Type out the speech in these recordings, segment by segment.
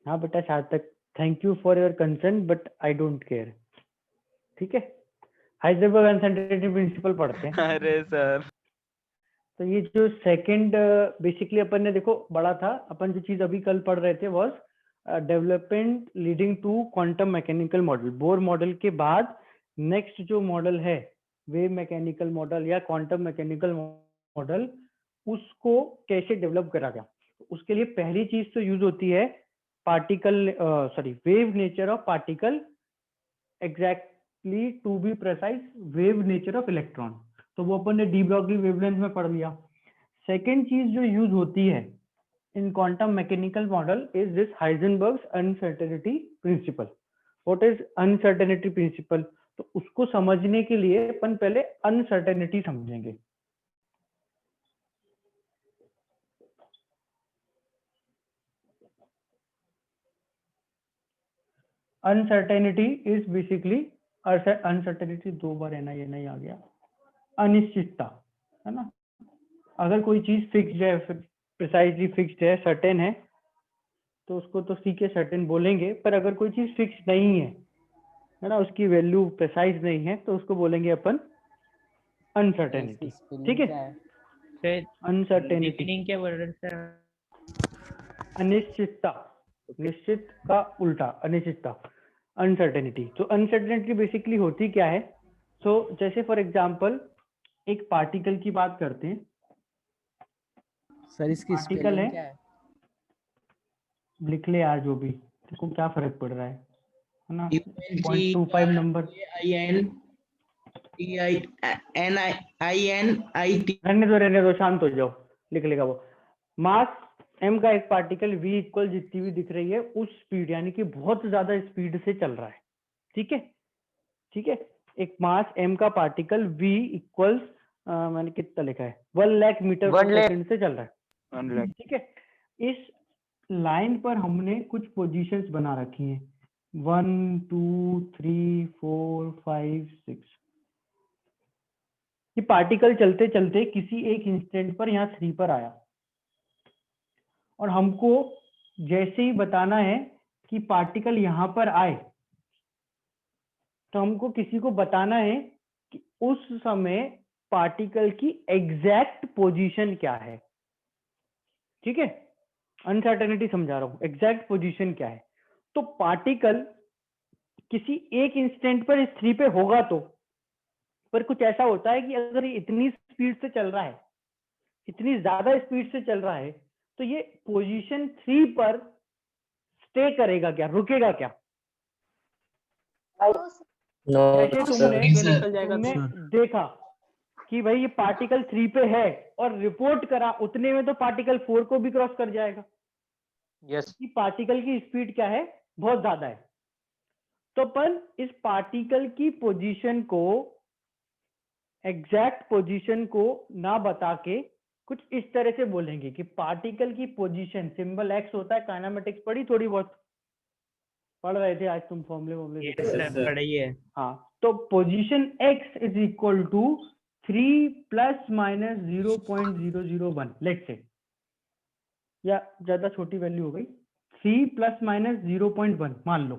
हाँ बेटा सार्थक, thank you for your concern but I don't care. ठीक है, हाइजेनबर्ग अनसर्टेनिटी प्रिंसिपल पढ़ते हैं। अरे सर, तो ये जो सेकंड बेसिकली अपन ने देखो बड़ा था, अपन जो चीज अभी कल पढ़ रहे थे was development leading to quantum mechanical model. Bohr model के बाद नेक्स्ट जो मॉडल है वेव मैकेनिकल मॉडल या क्वांटम मैकेनिकल मॉडल, उसको कैसे डेवलप करा गया। उसके लिए पहली चीज तो यूज होती है particle wave nature of particle, exactly to be precise wave nature of electron. तो वो अपन ने डी ब्रॉगली वेवलेंथ में पढ़ लिया। सेकेंड चीज जो यूज होती है in quantum mechanical model is this Heisenberg's uncertainty principle. What is uncertainty principle? तो उसको समझने के लिए अपन पहले अनसर्टेनिटी समझेंगे। अनसर्टेनिटी इज बेसिकली, अनसर्टेनिटी दो बार एन आई आ गया, अनिश्चितता है ना। अगर कोई चीज फिक्स्ड है, प्रिसाइजली फिक्स्ड है, सर्टेन है, तो उसको तो सी के सर्टेन बोलेंगे। पर अगर कोई चीज फिक्स नहीं है ना, उसकी वैल्यू प्रिसाइज नहीं है, तो उसको बोलेंगे अपन अनसर्टेनिटी। ठीक है, अनसर्टेनिटी, क्या बोल रहे थे? अनिश्चितता, निश्चित का उल्टा अनिश्चितता, अनसर्टेनिटी। तो अनसर्टेनिटी बेसिकली होती क्या है? सो जैसे फॉर एग्जांपल एक पार्टिकल की बात करते हैं। सर इसकी पार्टिकल स्पेलिंग है, क्या है? लिख ले यार, जो भी देखो क्या फर्क पड़ रहा है ना। 0.25 नंबर, रहने दो, शांत हो जाओ, लिख लेगा वो। मास m का एक पार्टिकल v इक्वल जितनी भी दिख रही है उस स्पीड, यानी कि बहुत ज्यादा स्पीड से चल रहा है। ठीक है, ठीक है, एक मास m का पार्टिकल v इक्वल्स, मैंने कितना लिखा है, 1 लाख मीटर पर सेकंड से चल रहा है। 1 लाख। ठीक है, इस लाइन पर हमने कुछ पोजीशंस बना रखी हैं, 1 2 3 4 5 6। ये पार्टिकल चलते चलते किसी एक इंस्टेंट पर यहाँ 3 पर आया, और हमको जैसे ही बताना है कि पार्टिकल यहाँ पर आए, तो हमको किसी को बताना है कि उस समय पार्टिकल की एग्जैक्ट पोजीशन क्या है। ठीक है, अनसर्टेनिटी समझा रहा हूं, एग्जैक्ट पोजीशन क्या है। तो पार्टिकल किसी एक इंस्टेंट पर इस 3 पे होगा, तो पर कुछ ऐसा होता है कि अगर ये इतनी स्पीड से चल रहा है, इतनी ज्यादा स्पीड से चल रहा है, तो ये पोजीशन 3 पर स्टे करेगा क्या, रुकेगा क्या? जैसे तुमने देखा कि भाई ये पार्टिकल 3 पे है और रिपोर्ट करा, उतने में तो पार्टिकल 4 को भी क्रॉस कर जाएगा। यस, कि पार्टिकल की स्पीड क्या है, बहुत ज्यादा है। तो अपन इस पार्टिकल की पोजीशन को, एग्जैक्ट पोजीशन को ना बता के कुछ इस तरह से बोलेंगे कि पार्टिकल की पोजीशन, सिंबल एक्स होता है, काइनेमेटिक्स पढ़ी थोड़ी बहुत, पढ़ रहे थे आज तुम, फॉर्मूले पढ़ाई है। हाँ, तो position X is equal to 3 ± 0.001, let say, या ज्यादा छोटी वैल्यू हो गई, 3 ± 0.1 मान लो।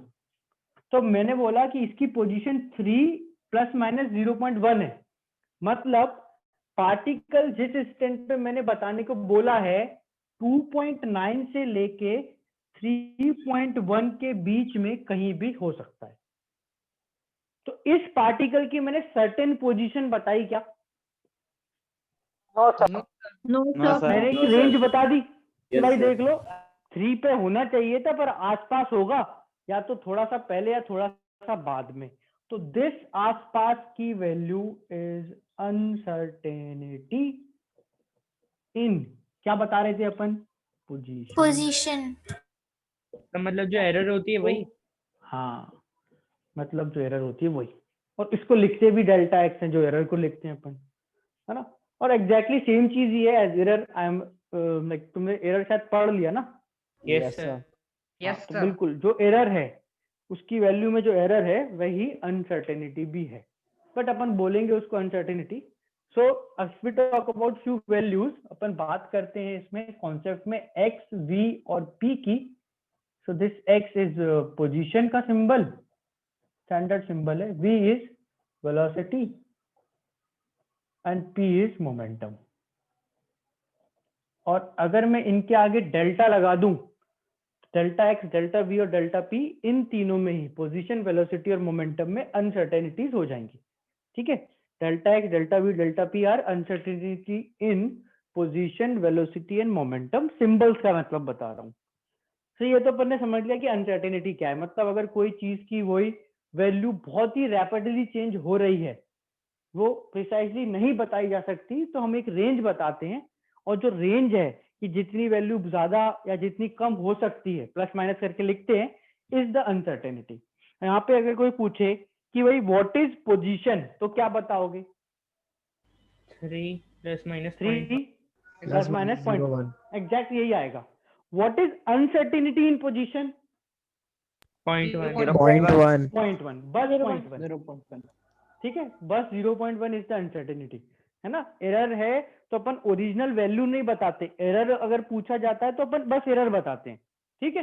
तो मैंने बोला कि इसकी पोजीशन 3 ± 0.1 है, मतलब पार्टिकल जिस इंस्टेंट पे मैंने बताने को बोला है 2.9 से लेके 3.1 के बीच में कहीं भी हो सकता है। तो इस पार्टिकल की मैंने सर्टेन पोजीशन बताई क्या? No sir. मैंने एक रेंज बता दी कि भाई देख लो 3 पे होना चाहिए था, पर आसपास होगा, या तो थोड़ा सा पहले या थोड़ा सा बाद में। तो दिस आसपास की वैल्यू इज अनसर्टेनिटी इन, क्या बता रहे थे अपन, पोजीशन। तो मतलब जो एरर होती है वही। हाँ, मतलब जो एरर होती है वही, और इसको लिखते भी डेल्टा एक्स है, जो एरर को लिखते हैं अपन, है ना। और एग्जैक्टली सेम चीज ही है as error. I am like, तुमने एरर शायद पढ़ लिया ना। यस सर, यस तो बिल्कुल जो एरर है उसकी वैल्यू में जो एरर है वही अनसर्टेनिटी भी है, बट अपन बोलेंगे उसको uncertainty. So as we talk about few values, अपन बात करते हैं इसमें कॉन्सेप्ट में एक्स, वी और पी की। So this x is position का symbol, standard symbol है, v is velocity and p is momentum. और अगर मैं इनके आगे डेल्टा लगा दूं, डेल्टा एक्स, डेल्टा वी और डेल्टा पी, इन तीनों में ही पोजीशन, वेलोसिटी और मोमेंटम में अनसर्टेनिटीज हो जाएंगी. ठीक है, delta x, delta we, delta P R uncertainty in position, velocity and momentum. Symbols का मतलब बता रहा हूँ. तो ये तो अपन ने समझ लिया कि अनसर्टेनिटी क्या है. मतलब अगर कोई चीज की वही वैल्यू बहुत ही रैपिडली चेंज हो रही है, वो प्रिसाइजली नहीं बताई जा सकती, तो हम एक रेंज बताते हैं. और जो रेंज है कि जितनी वैल्यू ज्यादा या जितनी कम हो सकती है, प्लस माइनस करके लिखते हैं, इज द अनसर्टेनिटी. यहाँ पे अगर कोई पूछे कि भाई व्हाट इज पोजीशन, तो क्या बताओगे? 3 plus minus 3 plus minus 0.1. Exact यही आएगा. What is uncertainty in position? 0.1. 0.1. बस 0.1. ठीक है, बस 0.1 इज द अनसर्टेनिटी, है ना. एरर है तो अपन ओरिजिनल वैल्यू नहीं बताते. एरर अगर पूछा जाता है तो अपन बस एरर बताते हैं. ठीक है,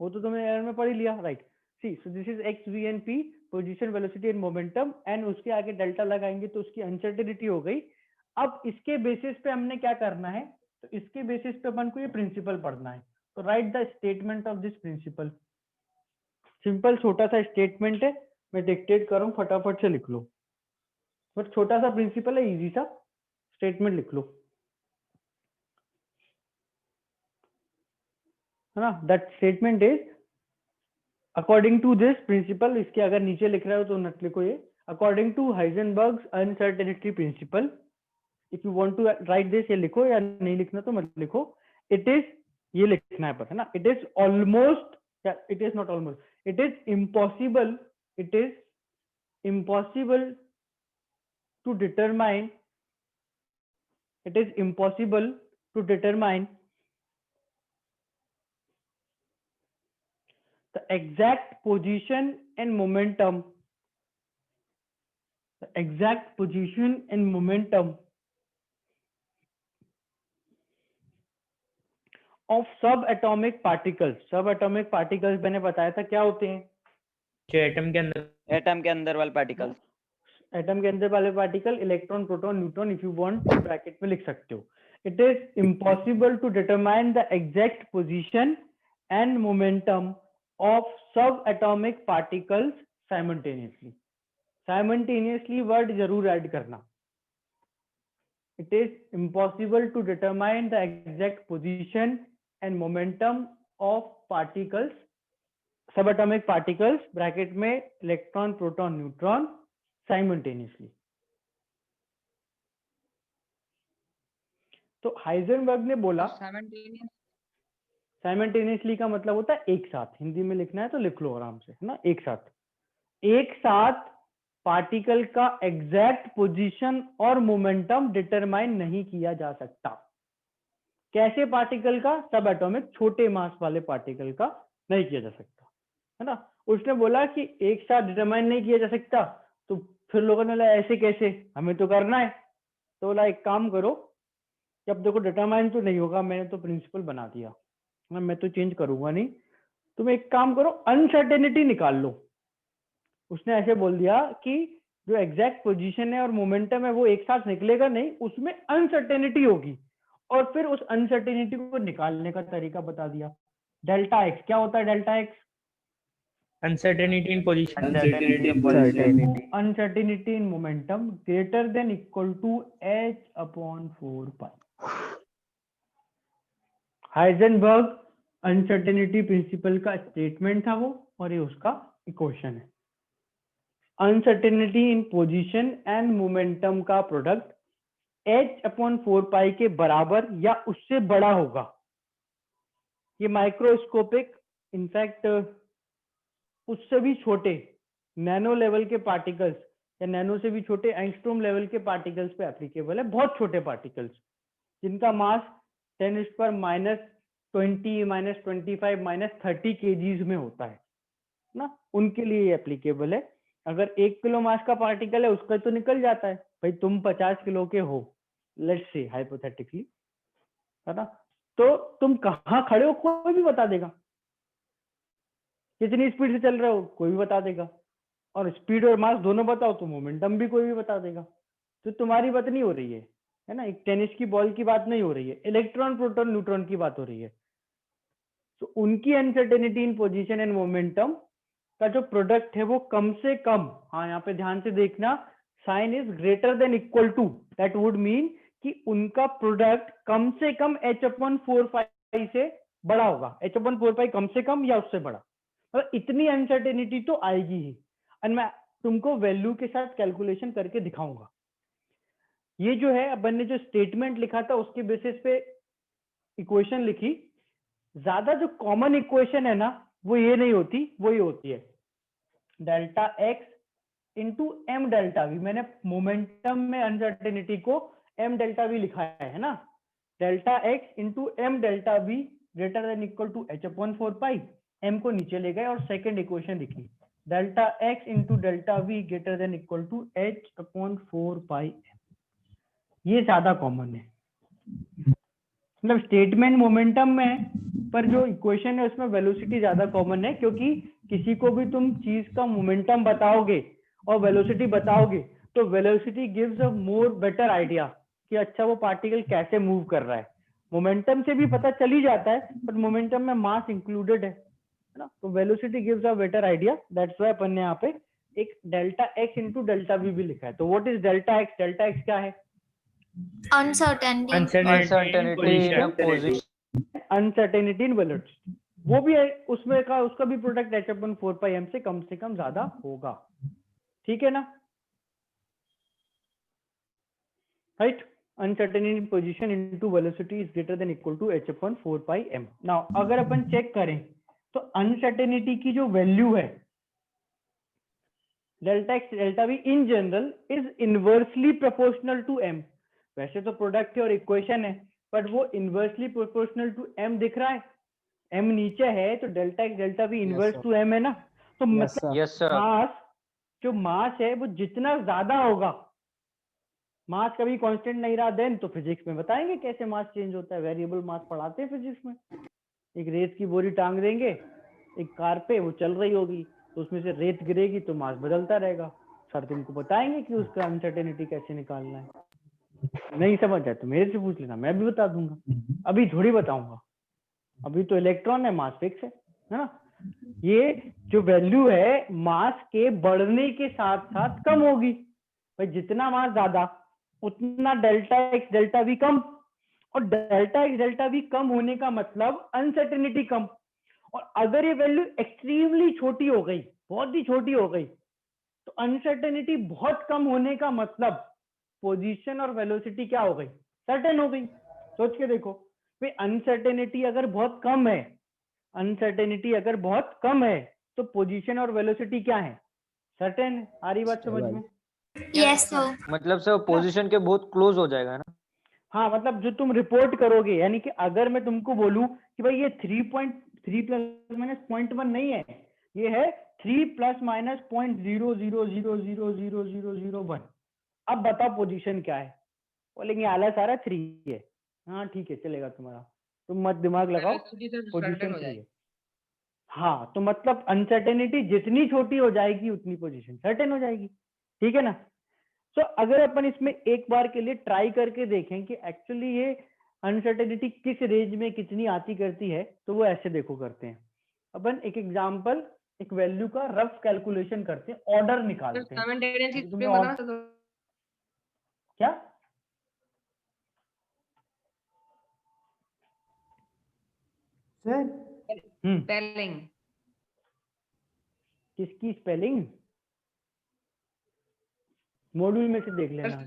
वो तो तुमने एरर में पढ़ ही लिया, right. See, so this is X, V and P, position, velocity and momentum, and उसके आगे डेल्टा लगाएंगे तो उसकी अनसर्टेनिटी हो गई. अब इसके बेसिस पे हमने क्या करना है, तो इसके बेसिस पे अपन को ये प्रिंसिपल पढ़ना है. तो right the statement of this principle. Simple छोटा सा स्टेटमेंट है, मैं डिक्टेट कर रहा हूँ, फटाफट से लिख लो. बस छोटा सा प्रिंसिपल है, इजी सा स्टेटमेंट लिख लो, है ना. That statement is according to this principle. इसके अगर नीचे लिख रहे हो तो मत लिखो ये. According to Heisenberg's uncertainty principle. If you want to write this, ये लिखो, या नहीं लिखना तो मत लिखो. इट इज, ये लिखना है पर, है ना. इट इज ऑलमोस्ट, या it is not almost, it is impossible, it is impossible to determine, it is impossible to determine the exact position and momentum, the exact position and momentum of subatomic particles. subatomic particles मैंने बताया था क्या होते हैं. जो atom के अंदर वाले पार्टिकल्स. एटम के अंदर वाले particle, electron, proton, neutron, if you want bracket में लिख सकते हो. It is impossible to determine the exact position and momentum of sub atomic particles simultaneously. Simultaneously word जरूर ऐड करना. It is impossible to determine the exact position and momentum of particles, sub atomic particles, bracket में electron, proton, neutron, simultaneously. तो Heisenberg ने बोला, simultaneously का मतलब होता है एक साथ. हिंदी में लिखना है तो लिख लो आराम से, है ना. एक साथ, एक साथ पार्टिकल का एग्जैक्ट पोजीशन और मोमेंटम डिटरमाइन नहीं किया जा सकता. कैसे पार्टिकल का? सब एटॉमिक, छोटे मास वाले पार्टिकल का नहीं किया जा सकता, है ना. उसने बोला कि एक साथ डिटरमाइन नहीं किया जा सकता, तो फिर लोगों ने बोला ऐसे कैसे, हमें तो करना है. तो बोला एक काम करो, जब देखो डिटरमाइन तो नहीं होगा, मैंने तो प्रिंसिपल बना दिया, मैं तो चेंज करूंगा नहीं, तुम एक काम करो, अनसर्टेनिटी निकाल लो. उसने ऐसे बोल दिया कि जो एग्जैक्ट पोजीशन है और मोमेंटम है वो एक साथ निकलेगा नहीं, उसमें अनसर्टेनिटी होगी. और फिर उस अनसर्टेनिटी को निकालने का तरीका बता दिया. डेल्टा एक्स क्या होता है? Delta x uncertainty in position. uncertainty in momentum greater than equal to h upon 4 pi. Heisenberg uncertainty principle का स्टेटमेंट था वो, और ये उसका इक्वेशन है. Uncertainty in position and momentum का प्रोडक्ट h अपॉन 4 पाई के बराबर या उससे बड़ा होगा. ये माइक्रोस्कोपिक, इनफैक्ट उससे भी छोटे नैनो लेवल के पार्टिकल्स, या नैनो से भी छोटे एंगस्ट्रॉम लेवल के पार्टिकल्स पे एप्लीकेबल है. बहुत छोटे पार्टिकल्स जिनका मास 10⁻⁻20, -25, -30 kgs में होता है ना, उनके लिए एप्लीकेबल है. अगर 1 किलो मास का पार्टिकल है उसका तो निकल जाता है. भाई तुम 50 किलो के हो, लेट्स से हाइपोथेटिकली, है ना, तो तुम कहाँ खड़े हो कोई भी बता देगा. कितनी स्पीड से चल रहे हो कोई भी बता देगा, और स्पीड और मास दोनों बताओ तो मोमेंटम भी कोई भी बता देगा। तो तुम्हारी बात नहीं हो रही है ना, एक टेनिस की बॉल की बात नहीं हो रही है, इलेक्ट्रॉन प्रोटॉन न्यूट्रॉन की बात हो रही है। तो उनकी uncertainty in position and momentum का जो प्रोडक्ट है वो कम से कम, हाँ यहाँ पे ध्यान से देखना, sign is greater than equal to, that would mean कि उनका प्रोडक्ट कम से कम h/4π से बड़ा होगा, h/4π कम से कम या उससे बड़ा, मतलब इतनी अनसर्टेनिटी तो आएगी ही। एंड मैं तुमको वैल्यू के साथ कैलकुलेशन करके दिखाऊंगा। ये जो है अपन ने जो स्टेटमेंट लिखा था उसके बेसिस पे इक्वेशन लिखी। ज्यादा जो कॉमन इक्वेशन है ना वो ये नहीं होती, वो ये होती है delta x into m delta v. मैंने मोमेंटम में अनसर्टेनिटी को एम डेल्टा वी लिखा है ना, delta x into m delta v greater than equal to h/4π, m को नीचे ले गए और सेकेंड इक्वेशन लिखी delta x into delta v greater than equal to h/4π। ये ज्यादा कॉमन है, मतलब स्टेटमेंट मोमेंटम में है, पर जो इक्वेशन है उसमें वेलोसिटी ज्यादा कॉमन है, क्योंकि किसी को भी तुम चीज का मोमेंटम बताओगे और वेलोसिटी बताओगे तो वेलोसिटी गिव्स अ मोर बेटर आइडिया कि अच्छा वो पार्टिकल कैसे मूव कर रहा है। मोमेंटम से भी पता चल ही जाता है, बट मोमेंटम में मास इंक्लूडेड है ना, तो velocity gives a better idea. That's why अपन ने यहाँ पे एक delta x into delta v भी लिखा है। तो what is delta x? Delta x क्या है? Uncertainty. Uncertainty in a position. Uncertainty in velocity, वो भी है उसमें का, उसका भी प्रोडक्ट h/4πm से कम ज्यादा होगा। ठीक है ना, right? Uncertainty in position into velocity is greater than equal to h/4πm। Now अगर अपन चेक करें तो अनसर्टेनिटी की जो वैल्यू है delta x delta v in general is inversely proportional to m। वैसे तो प्रोडक्ट है और इक्वेशन है, बट वो इनवर्सली प्रोपोर्शनल टू m दिख रहा है, m नीचे है तो delta x delta we inverse two m है ना। तो मतलब Yes sir. मास, जो मास है वो जितना ज्यादा होगा, मास कभी कांस्टेंट नहीं रहा देन, तो फिजिक्स में बताएंगे कैसे मास चेंज होता है, वेरिएबल मास पढ़ाते हैं फिजिक्स में। एक रेत की बोरी टांग देंगे एक कार पे, वो चल रही होगी तो उसमें से रेत गिरेगी तो मास बदलता रहेगा। सर तुमको बताएंगे कि उसका अनसर्टेनिटी कैसे निकालना है। नहीं समझ आए तो मेरे से पूछ लेना, मैं भी बता दूंगा, अभी थोड़ी बताऊंगा। अभी तो इलेक्ट्रॉन है, मास फिक्स है ना। ये जो वैल्यू है मास के बढ़ने के साथ साथ कम होगी, भाई जितना मास ज्यादा उतना डेल्टा एक्स डेल्टा वी कम, और डेल्टा एक्स डेल्टा वी कम होने का मतलब अनसर्टेनिटी कम। और अगर ये वैल्यू एक्सट्रीमली छोटी हो गई, बहुत ही छोटी हो गई, तो अनसर्टेनिटी बहुत कम होने का मतलब पोजीशन और वेलोसिटी क्या हो गई? सर्टेन हो गई। सोच के देखो भाई, अनसर्टेनिटी अगर बहुत कम है, अनसर्टेनिटी अगर बहुत कम है तो पोजीशन और वेलोसिटी क्या है? सर्टेन है। आ रही बात समझ में? Yes, sir. मतलब सर पोजीशन के बहुत क्लोज हो जाएगा ना। हाँ, मतलब जो तुम रिपोर्ट करोगे, यानी कि अगर मैं तुमको बोलूं कि भाई ये 3.3 प्लस माइनस 0.1 नहीं है, ये है 3 प्लस माइनस 0.000000001। अब बताओ पोजीशन क्या है? बोलेंगे आला सारा 3 है। हाँ ठीक है, चलेगा तुम्हारा, तुम मत दिमाग लगाओ, पोजीशन 3 है। हाँ, तो मतलब अनसर्टेनिटी जितनी छोटी हो जाएगी उतनी पोजीशन सर्टेन हो जाएगी। ठीक है ना? तो अगर अपन इसमें एक बार के लिए ट्राई करके देखें कि एक्चुअली ये अनसर्टेनिटी किस रेंज में कितनी आती करती है, तो वो ऐसे देखो करते हैं। अपन एक एग्जांपल, एक वैल्यू का रफ कैलकुलेशन करते हैं, ऑर्डर निकालते हैं। क्या सर? स्पेलिंग किसकी स्पेलिंग? मॉड्यूल में से देख लेना।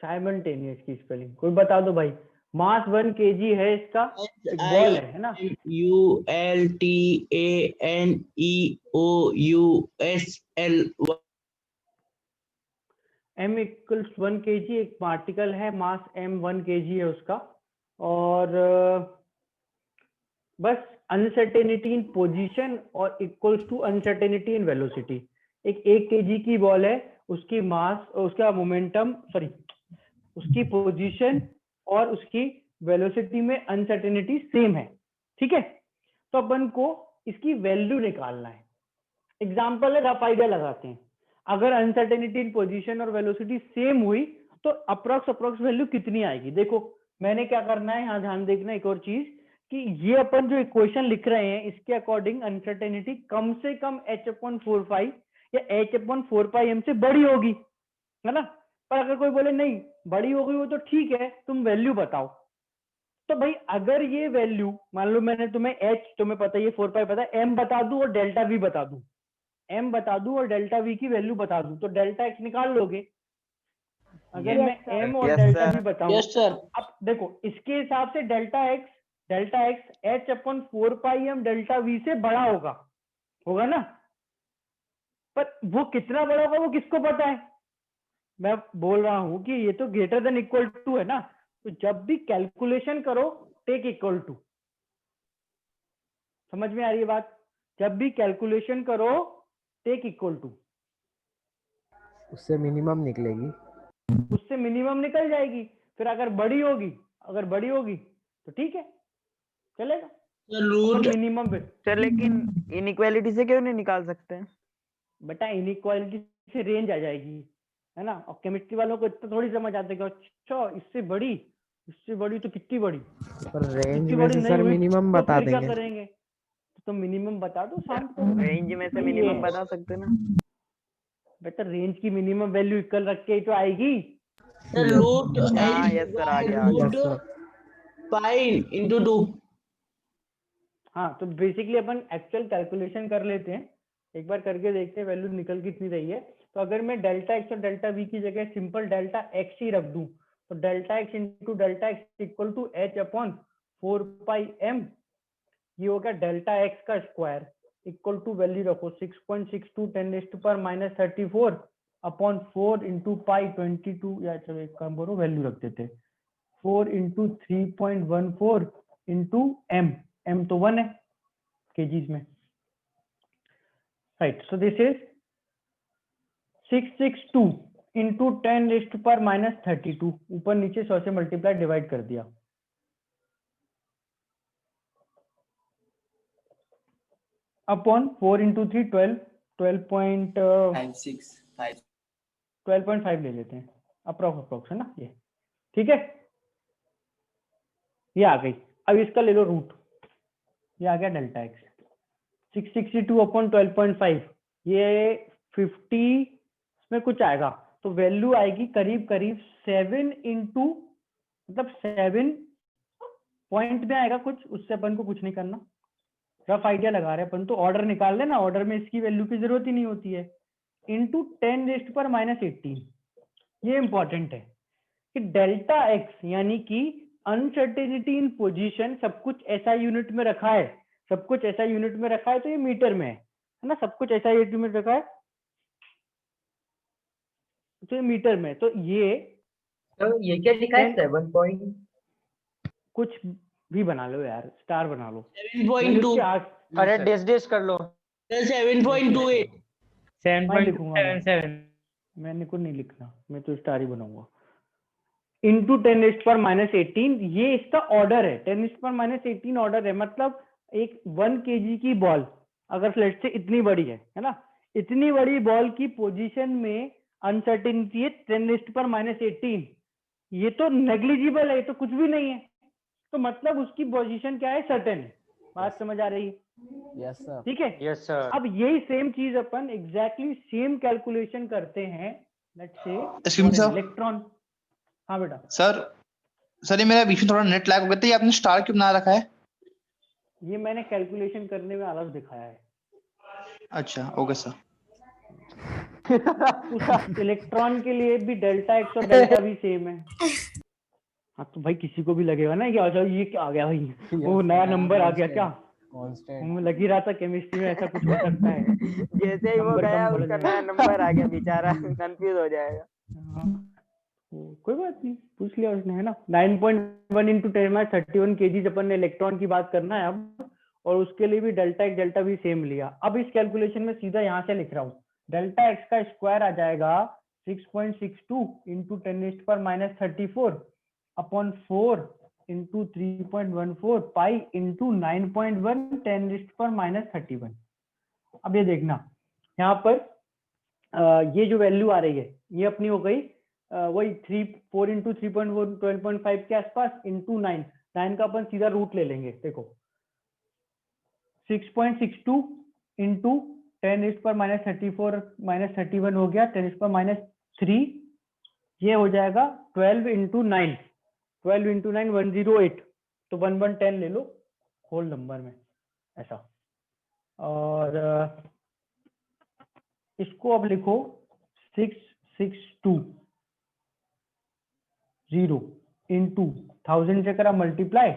साइमल्टेनियस की स्पेलिंग कोई बता दो भाई। मास 1 kg है इसका, एक बॉल है ना। ULTANEOUSL। m = 1 kg एक पार्टिकल है, मास m 1 kg है उसका, और बस अनसर्टेनिटी इन पोजीशन और equals to uncertainty in velocity. एक 1 kg की बॉल है, उसकी मास, उसका मोमेंटम, सॉरी उसकी पोजीशन और उसकी वेलोसिटी में अनसर्टेनिटी सेम है। ठीक है, तो अपन को इसकी वैल्यू निकालना है। एग्जाम्पल है, रफ आइडिया लगाते हैं। अगर अनसर्टेनिटी इन पोजीशन और वेलोसिटी सेम हुई तो अप्रोक्स वैल्यू कितनी आएगी। देखो मैंने क्या करना है, यहाँ ध्यान देखना एक और चीज कि ये अपन जो इक्वेशन लिख रहे हैं इसके अकॉर्डिंग अनसर्टेनिटी कम से कम h/4π या h/4πm से बड़ी होगी, है ना। पर अगर कोई बोले नहीं बड़ी हो गई वो तो ठीक है, तुम वैल्यू बताओ, तो भाई अगर ये वैल्यू मान लो मैंने तुम्हें h तुम्हें पता है ये 4π पता है, m बता दूं और डेल्टा v बता दूं, m बता दूं और डेल्टा v की वैल्यू बता दूं, तो डेल्टा x निकाल लोगे। अगर मैं m और डेल्टा v बताऊं, Yes, sir. अब देखो इसके हिसाब से delta x h/4πm delta v से बड़ा होगा ना, पर वो कितना बड़ा होगा वो किसको पता है। मैं बोल रहा हूं कि ये तो ग्रेटर देन इक्वल टू है ना, तो जब भी कैलकुलेशन करो टेक इक्वल टू। समझ में आ रही है बात? जब भी कैलकुलेशन करो टेक इक्वल टू, उससे मिनिमम निकलेगी। उससे मिनिमम निकल जाएगी। फिर अगर बड़ी होगी तो ठीक है चलेगा, रूट मिनिमम। सर लेकिन इनइक्वालिटी से क्यों नहीं निकाल सकते हैं? बेटा इनइक्वालिटी से रेंज आ जाएगी, है ना। और केमिस्ट्री वालों को इतना थोड़ी समझ आते कि अच्छा इससे बड़ी तो कितनी बड़ी, पर रेंज इतनी में बड़ी से नहीं सर हुई मिनिमम तो बता फिर क्या देंगे। करेंगे, तो मिनिमम बता दो शाम को। रेंज में से ये मिनिमम है। बता सकते हैं ना। बेटा रेंज की मिनिमम वैल्यू इक्वल रख के ही तो आएगी। रूट हाँ यस सर आ गया। Yes, sir. Pi into 2। हाँ तो बेसिकली अपन एक्चुअल कैलकुलेशन कर लेते हैं, एक बार करके देखते हैं वैल्यू निकल कितनी रही है। तो अगर मैं डेल्टा एक्स और डेल्टा वी की जगह सिंपल डेल्टा एक्स ही रख दूं, तो delta x into delta x equal to h/4πm, ये होगा डेल्टा एक्स का स्क्वायर इक्वल टू वैल्यू रखो 6.62 10⁻34 अपॉन 4 इंटू पाई 22, या चलो एक काम करो वैल्यू रख देते 4 इंटू 3.14 इंटू m तो 1 है केजीज में, right. So this is 662 into 10⁻32, ऊपर नीचे 100 से मल्टीप्लाई डिवाइड कर दिया, अपॉन 4 इंटू 3 12.5 ले लेते हैं, अप्रोक्स है ना ये, ठीक है। ये आ गई। अब इसका ले लो रूट, ये आ गया डेल्टा एक्स 662 अपॉन 12.5, ये 50 में कुछ आएगा, तो वैल्यू आएगी करीब 7 इंटू मतलब 7 पॉइंट में आएगा कुछ, उससे अपन को कुछ नहीं करना, रफ आइडिया लगा रहे हैं अपन, तो ऑर्डर निकाल लेना, ऑर्डर में इसकी वैल्यू की जरूरत ही नहीं होती है, इंटू 10⁻18। ये इंपॉर्टेंट है कि डेल्टा एक्स यानी कि अनसर्टेनिटी इन पोजीशन सब कुछ ऐसा यूनिट में रखा है, तो ये मीटर में है ना, सब कुछ ऐसा यूनिट में रखा है तो ये मीटर में, तो ये तो ये क्या लिखा है 7 पॉइंट, कुछ भी बना लो यार, स्टार बना लो 7.2 अरे डेस कर लो 7.28 मैं लिखूंगा 7.77। मैंने को नहीं लिखना, मैं तो स्टार ही बनाऊंगा, इंटू 10⁻18। ये इसका ऑर्डर है, 10⁻18 ऑर्डर है, मतलब एक 1 kg की बॉल अगर फ्लैट से इतनी बड़ी है ना, इतनी बड़ी बॉल की पोजीशन में अनसर्टेनिटी है 10⁻18, ये तो नेग्लिजिबल है, ये तो कुछ भी नहीं है, तो मतलब उसकी पोजीशन क्या है, सर्टेन है। बात समझ आ रही है? Yes sir. ठीक है। Yes sir. अब यही सेम चीज अपन एग्जैक्टली सेम कैलकुलेशन करते हैं, लेट्स Excuse me, से sir. इलेक्ट्रॉन। हाँ बेटा। सर ये मेरा बीच में थोड़ा नेट लैग हो गया था, ये आपने स्टार क्यों बना रखा है? ये मैंने कैलकुलेशन करने में अलग दिखाया है। अच्छा ओके सर। उस इलेक्ट्रॉन के लिए भी डेल्टा एक्स और डेल्टा भी सेम है। हाँ तो भाई किसी को भी लगेगा ना कि अच्छा ये क्या आ गया भाई, वो नया नंबर आ गया क्या, मुझे लग ही रहा था केमिस्ट्री में ऐसा कुछ हो सकता है। जैसे ही वो नंबर गया कम बढ़ उसका जाएगा। नया नंबर आ गया, बेचारा कंफ्यूज हो जाएगा। हाँ, कोई बात नहीं, पूछ लिया उसने, है ना। 9.1 इंटू 10⁻31 kg अपन ने इलेक्ट्रॉन की बात करना है अब, और उसके लिए भी डेल्टा एक्स डेल्टा भी सेम लिया। अब इस कैलकुलेशन में सीधा यहाँ से लिख रहा हूँ, डेल्टा एक्स का स्क्वायर आ जाएगा 6.62 into 10⁻34 upon 4 into 3.14 pi into 9.1 10⁻⁻31। अब ये देखना यहाँ पर ये जो वैल्यू आ रही है ये अपनी हो गई वही 4 इंटू 3.4 12.5 के आसपास इंटू 9 का अपन सीधा रूट ले लेंगे। देखो 6.62 इंटू 10⁻34 हो गया 10⁻3, ये हो जाएगा 12 इंटू 9 108, तो 1110 ले लो होल नंबर में ऐसा। और इसको अब लिखो 662 इंटू 1000 से करा मल्टीप्लाई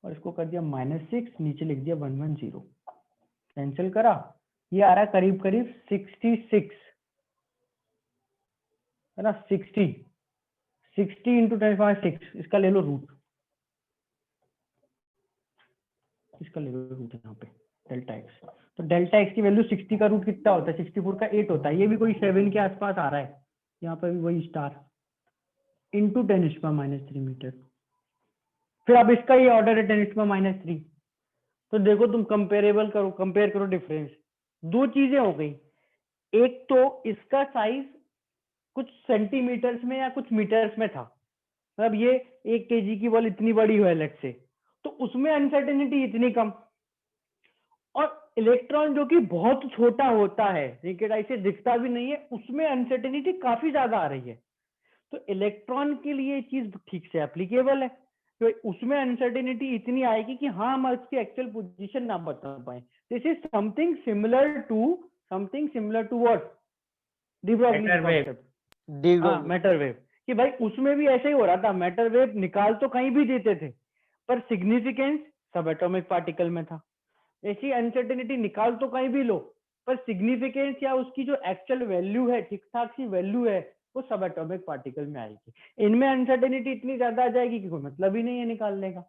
और इसको कर दिया -6, नीचे लिख दिया 110, कैंसिल करा, ये आ रहा है करीब करीब 66 है ना। 60 इंटू 10⁻6, इसका ले लो रूट, इसका ले लो रूट यहाँ पे डेल्टा एक्स। तो डेल्टा एक्स की वैल्यू 60 का रूट कितना होता है? 64 का 8 होता है। ये भी कोई 7 के आसपास आ रहा है, यहाँ पर भी वही स्टार इंटू 10⁻³ मीटर। फिर अब इसका ये ऑर्डर है 10⁻3। तो देखो तुम कंपेयर करो डिफरेंस। दो चीजें हो गई, एक तो इसका साइज कुछ सेंटीमीटर्स में या कुछ मीटर्स में था, मतलब ये 1 kg की बॉल इतनी बड़ी है लेट्स से, तो उसमें अनसर्टेनिटी इतनी कम। और इलेक्ट्रॉन जो कि बहुत छोटा होता है, नेकेड आई से दिखता भी नहीं है, उसमें अनसर्टेनिटी काफी ज्यादा आ रही है। तो इलेक्ट्रॉन के लिए ये चीज ठीक से एप्लीकेबल है, तो उसमें अनसर्टेनिटी इतनी आएगी कि हाँ हम उसकी एक्चुअल पोजीशन ना बता पाए। This is something similar to what? De Broglie concept, matter wave. कि भाई उसमें भी ऐसे ही हो रहा था, मैटर वेव निकाल तो कहीं भी देते थे पर सिग्निफिकेंस सब एटॉमिक पार्टिकल में था। ऐसी अनसर्टेनिटी निकाल तो कहीं भी लो पर सिग्निफिकेंस या उसकी जो एक्चुअल वैल्यू है, ठीक ठाक सी वैल्यू है, वो सब एटॉमिक पार्टिकल में आएगी। इनमें अनसर्टेनिटी इतनी ज्यादा आ जाएगी कि कोई मतलब ही नहीं है निकालने का,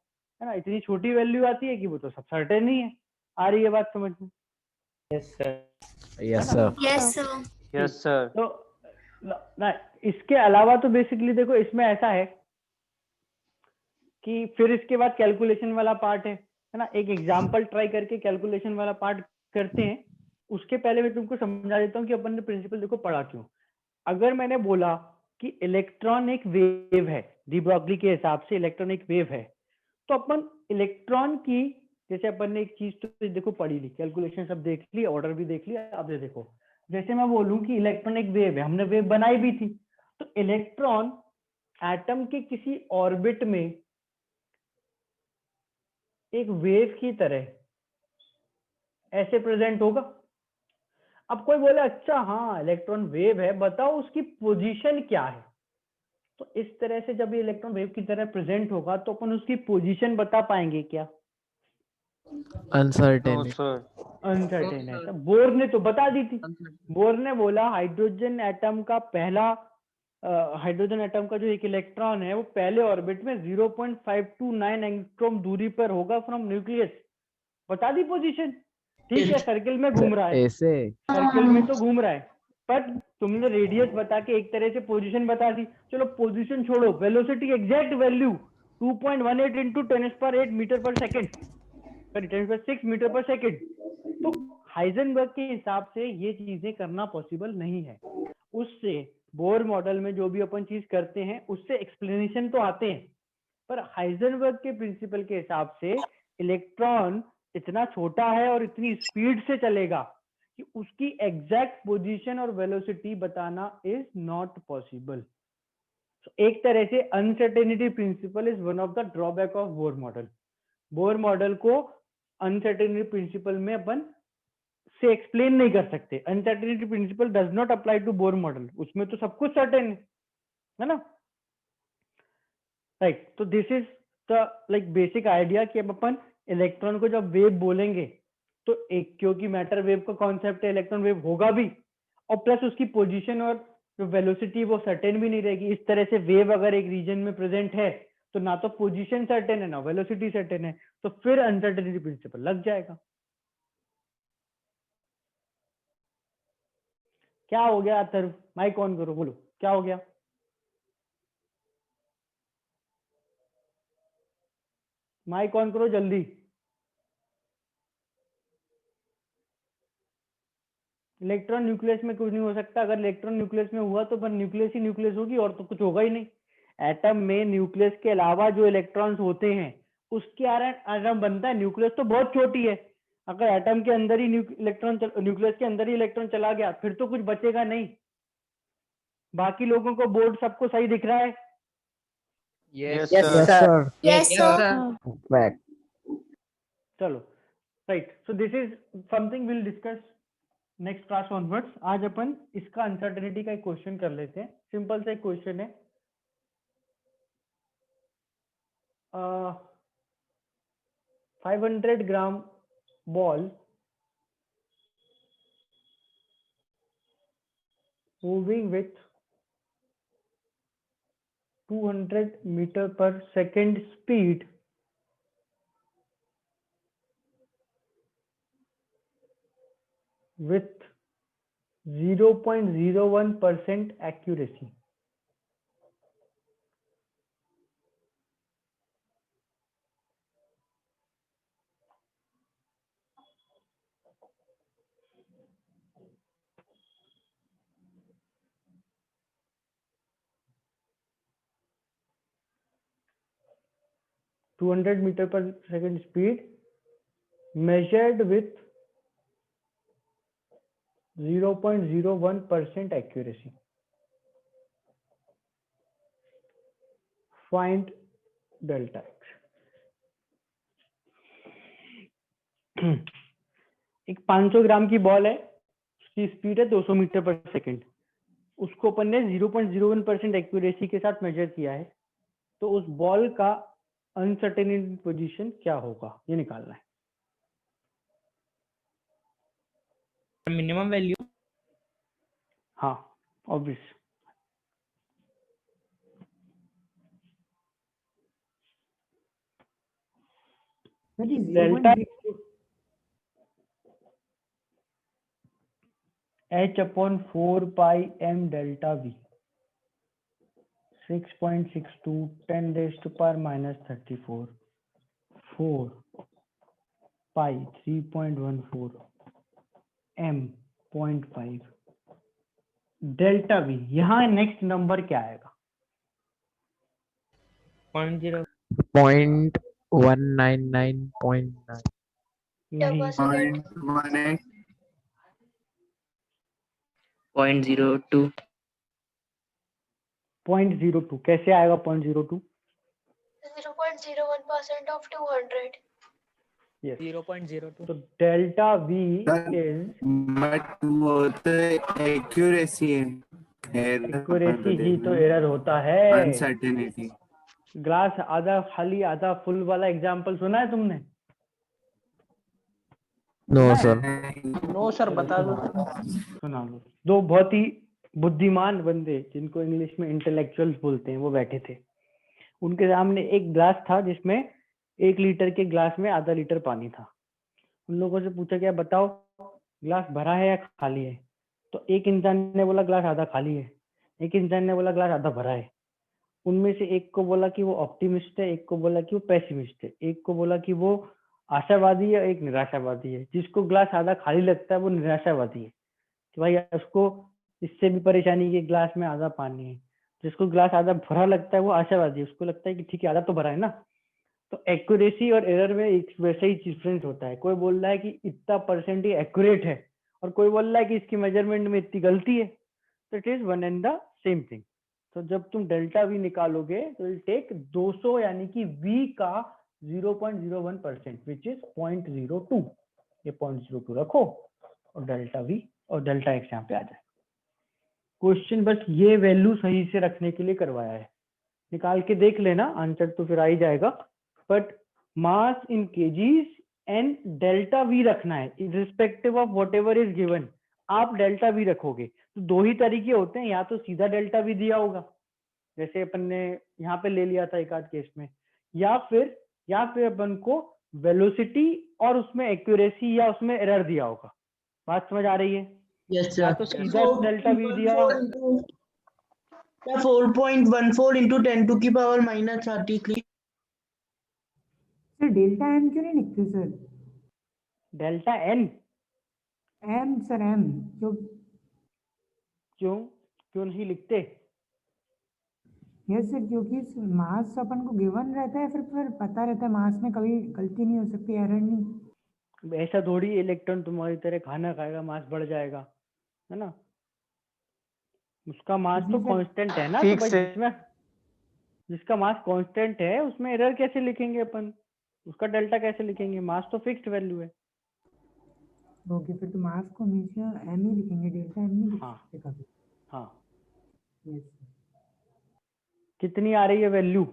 है ना। इतनी छोटी वैल्यू आती है कि वो तो सब सर्टेन ही है। आ रही है बात समझ में? Yes sir. Yes sir. Yes, sir. Yes sir. तो ना इसके अलावा तो बेसिकली देखो इसमें ऐसा है कि फिर इसके बाद कैलकुलेशन वाला पार्ट है ना। एक एग्जांपल ट्राई करके कैलकुलेशन वाला पार्ट करते हैं। उसके पहले मैं तुमको समझा देता हूँ कि अपन ने प्रिंसिपल देखो पढ़ा क्यों। अगर मैंने बोला कि इलेक्ट्रॉन एक वेव है, डी ब्रॉगली के हिसाब से इलेक्ट्रॉन एक वेव है, तो अपन इलेक्ट्रॉन की जैसे अपन ने एक चीज तो देखो पढ़ी ली, कैलकुलेशन सब देख ली, ऑर्डर भी देख लिया। अब देखो जैसे मैं बोलूं कि इलेक्ट्रॉन एक वेव है, हमने वेव बनाई भी थी, तो इलेक्ट्रॉन एटम के किसी ऑर्बिट में एक वेव की तरह ऐसे प्रेजेंट होगा। अब कोई बोले अच्छा हाँ इलेक्ट्रॉन वेव है, बताओ उसकी पोजीशन क्या है। तो इस तरह से जब ये इलेक्ट्रॉन वेव की तरह प्रेजेंट होगा तो अपन उसकी पोजीशन बता पाएंगे क्या? अनसर्टेन अनसर्टेन है। तो बोर ने तो बता दी थी। बोर ने बोला हाइड्रोजन एटम का जो एक इलेक्ट्रॉन है वो पहले ऑर्बिट में 0.529 एंगस्ट्रॉम दूरी पर होगा फ्रॉम न्यूक्लियस। बता दी पोजीशन, ठीक है। सर्किल में घूम रहा है, ऐसे सर्किल में तो घूम रहा है, पर तुमने रेडियस बता के एक तरह से पोजीशन बता दी। चलो पोजीशन छोड़ो, velocity exact value 2.18 into 10⁸ metre पर सेकेंड, 10⁶ मीटर पर सेकेंड। तो हाइजेनबर्ग के हिसाब से ये चीजें करना पॉसिबल नहीं है। उससे बोर मॉडल में जो भी अपन चीज करते हैं उससे एक्सप्लेनेशन तो आते हैं, पर हाइजेनबर्ग के प्रिंसिपल के हिसाब से इलेक्ट्रॉन इतना छोटा है और इतनी स्पीड से चलेगा कि उसकी एग्जैक्ट पोजीशन और वेलोसिटी बताना इज नॉट पॉसिबल। एक तरह से uncertainty principle is one of the drawback of Bohr model. Bohr model को अनसर्टेनिटी प्रिंसिपल में अपन से एक्सप्लेन नहीं कर सकते। Uncertainty principle does not apply to Bohr model, उसमें तो सब कुछ सर्टेन है ना, राइट। तो this is the like basic idea कि अब अपन इलेक्ट्रॉन को जब वेव बोलेंगे तो एक, क्योंकि मैटर वेव का कॉन्सेप्ट है, इलेक्ट्रॉन वेव होगा भी, और प्लस उसकी पोजीशन और जो वेलोसिटी वो सर्टेन भी नहीं रहेगी। इस तरह से वेव अगर एक रीजन में प्रेजेंट है तो ना तो पोजीशन सर्टेन है ना वेलोसिटी सर्टेन है, तो फिर अनसर्टेनिटी प्रिंसिपल लग जाएगा। क्या हो गया अथर्व? माइक ऑन करो, बोलो क्या हो गया? माइक ऑन करो जल्दी। इलेक्ट्रॉन न्यूक्लियस में कुछ नहीं हो सकता। अगर इलेक्ट्रॉन न्यूक्लियस में हुआ तो पर न्यूक्लियस ही न्यूक्लियस होगी और तो कुछ होगा ही नहीं। एटम में न्यूक्लियस के अलावा जो इलेक्ट्रॉन्स होते हैं उसके एटम बनता है। न्यूक्लियस तो बहुत छोटी है। अगर एटम के अंदर ही न्यूक्लियस के अंदर ही इलेक्ट्रॉन चला गया फिर तो कुछ बचेगा नहीं। बाकी लोगों को बोर्ड सबको सही दिख रहा है? Yes, Yes, sir. sir. Yes, sir. Back. चलो right. So this is something will discuss next class onwards. आज अपन इसका अनसर्टेनिटी का एक क्वेश्चन कर लेते हैं। सिंपल सा एक क्वेश्चन है। 500 ग्राम ball moving with 200 meter per second speed with 0.01% accuracy. (200 meter per second speed measured with 0.01% accuracy. Find delta x. एक 500 ग्राम की बॉल है, उसकी स्पीड है 200 मीटर पर सेकंड। उसको अपन ने 0.01% एक्यूरेसी के साथ मेजर किया है। तो उस बॉल का अनसर्टेनिटी पोजीशन क्या होगा ये निकालना है। Minimum value. हाँ obvious. Delta h/4 pi m delta v 6.62 10 raised to power minus 34 4 pi 3.14 m 0.5 delta v। यहाँ नेक्स्ट नंबर क्या आएगा? 0.0 0.199.9. नहीं 0.02 0.02 कैसे आएगा? 0.02 0.01% of 200. yes 0.02 तो डेल्टा v is बट वो तो एक्यूरेसी है, एक्यूरेसी ही तो एरर होता है। अनसर्टेनिटी। ग्लास आधा खाली आधा फुल वाला एग्जांपल सुना है तुमने? No, sir. नो सर बता दो। सुना लो। दो बहुत ही बुद्धिमान बंदे जिनको इंग्लिश में इंटेलेक्चुअल्स बोलते हैं वो बैठे थे। उनके सामने एक ग्लास था जिसमें 1 लीटर के ग्लास में आधा लीटर पानी था। उन लोगों से पूछा क्या बताओ ग्लास भरा है या खाली है? तो एक इंसान ने बोला ग्लास आधा खाली है, एक इंसान ने बोला ग्लास आधा भरा है। उनमें से एक को बोला कि वो ऑप्टिमिस्ट है, एक को बोला कि वो पेसिमिस्ट है, एक को बोला कि वो आशावादी है, एक निराशावादी है। जिसको ग्लास आधा खाली लगता है वो निराशावादी है कि भाई उसको इससे भी परेशानी है कि ग्लास में आधा पानी है। जिसको ग्लास आधा भरा लगता है वो आशावादी है, उसको लगता है कि ठीक है आधा तो भरा है ना। तो एक्यूरेसी और एरर में एक वैसे ही डिफरेंस होता है। कोई बोल रहा है कि इतना परसेंट ही एक्यूरेट है और कोई बोल रहा है कि इसकी मेजरमेंट में इतनी गलती है। तो it is one and the same thing. तो जब तुम डेल्टा वी निकालोगे तो विल टेक 200 यानी कि v का 0.01% विच इज 0.02। ये 0.02 रखो और डेल्टा वी और डेल्टा एक्स यहाँ पे आ जाए। क्वेश्चन बस ये वैल्यू सही से रखने के लिए करवाया है। निकाल के देख लेना, आंसर तो फिर आ ही जाएगा। But mass in KGs and delta we रखना है irrespective of whatever is given. आप डेल्टा वी रखोगे तो दो ही तरीके होते हैं, या तो सीधा डेल्टा वी दिया होगा जैसे अपन ने यहाँ पे ले लिया था एक आध केस में, या फिर अपन को वेलोसिटी और उसमें एक्यूरेसी या उसमें एरर दिया होगा। बात समझ आ रही है? Yes, या sir. तो सीधा डेल्टा वी दिया 4.14 into 10 to the power minus 33. Delta m क्यों नहीं लिखते sir? Delta n m sir, m जो क्यों क्यों नहीं लिखते? यस सर, क्योंकि मास अपन को गिवन रहता है, फिर पता रहता है मास में कभी गलती नहीं हो सकती, एरर नहीं। ऐसा थोड़ी इलेक्ट्रॉन तुम्हारी तरह खाना खाएगा मास बढ़ जाएगा, है ना? उसका मास तो जी सर। कांस्टेंट है ना, तो भाई जिसमें जिसका मास कांस्टेंट है उसमें एरर कैसे लिखेंगे अपन? उसका डेल्टा कैसे लिखेंगे? मास तो फिक्स्ड वैल्यू है। ओके, फिर तो मास को हमेशा एम ही लिखेंगे, डेल्टा एम नहीं लिख हाँ। सकते कभी। हाँ, यस कितनी आ रही है value?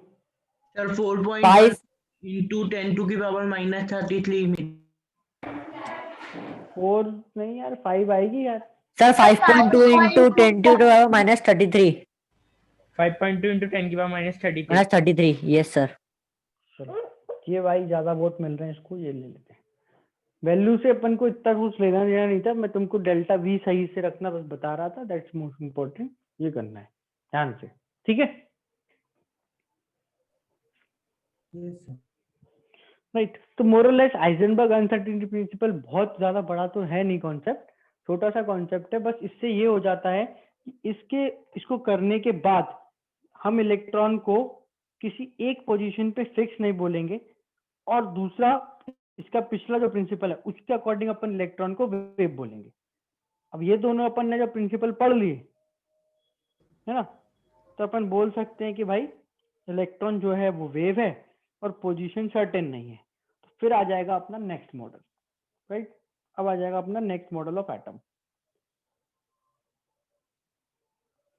Sir 4.1 into 10 to the power minus 33 metre. 4 नहीं यार, 5 आएगी यार। Sir 5.2 into 10 to the power minus 33 5.2 into 10 की power minus 33 minus 33 yes sir। चलो ये भाई ज्यादा वोट मिल रहे हैं, इसको ये ले लेते हैं। वैल्यू से अपन को इतना कुछ लेना देना नहीं था, मैं तुमको डेल्टा वी सही से रखना बस बता रहा था, दैट्स मोस्ट इम्पोर्टेंट, ये करना है ध्यान से, ठीक है? Yes sir. राइट, तो मोरलेस हाइजेनबर्ग अनसर्टेनिटी प्रिंसिपल बहुत ज्यादा बड़ा तो है नहीं कॉन्सेप्ट, छोटा सा कॉन्सेप्ट है। बस इससे ये हो जाता है कि इसको करने के बाद हम इलेक्ट्रॉन को किसी एक पोजीशन पे फिक्स नहीं बोलेंगे, और दूसरा इसका पिछला जो प्रिंसिपल है उसके अकॉर्डिंग अपन इलेक्ट्रॉन को वेव बोलेंगे। अब ये दोनों अपन ने जो प्रिंसिपल पढ़ लिए है ना, तो अपन बोल सकते हैं कि भाई इलेक्ट्रॉन जो है वो वेव है और पोजीशन सर्टेन नहीं है। तो फिर आ जाएगा अपना नेक्स्ट मॉडल, राइट? अब आ जाएगा अपना नेक्स्ट मॉडल ऑफ एटम।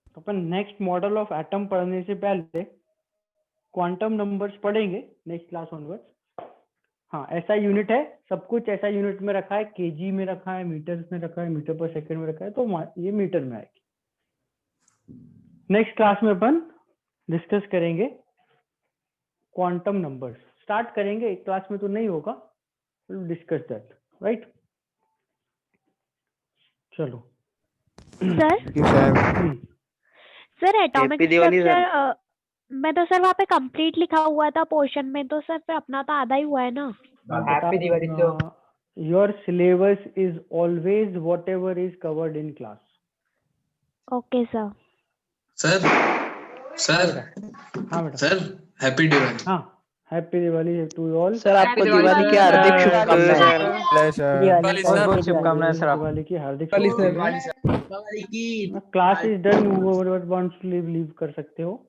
तो अपन नेक्स्ट मॉडल ऑफ एटम पढ़ने से पहले क्वांटम नंबर्स पढ़ेंगे नेक्स्ट क्लास ऑनवर्ड्स। हाँ, ऐसा यूनिट है, सब कुछ ऐसा यूनिट में रखा है, केजी में रखा है, मीटर्स में रखा है, मीटर पर सेकंड में रखा है, तो ये मीटर में आएगी। नेक्स्ट क्लास में अपन डिस्कस करेंगे क्वांटम नंबर्स, स्टार्ट करेंगे, एक क्लास में तो नहीं होगा, डिस्कस दैट, राइट? चलो सर सर एटॉमिक स्ट्रक्चर में तो सर वहाँ पे कंप्लीट लिखा हुआ था पोर्शन में, तो सर फिर अपना तो आधा ही हुआ है ना। हैप्पी दिवाली तो your syllabus is always whatever is covered in class. Okay sir. Sir हाँ बेटा सर हैप्पी दिवाली। हाँ, happy Diwali to all. Sir आपको दिवाली की हार्दिक शुभकामनाएं। बहुत शुभकामनाएं सर, दिवाली की हार्दिक शुभकामनाएं। Class is done, whoever wants to leave कर सकते हो।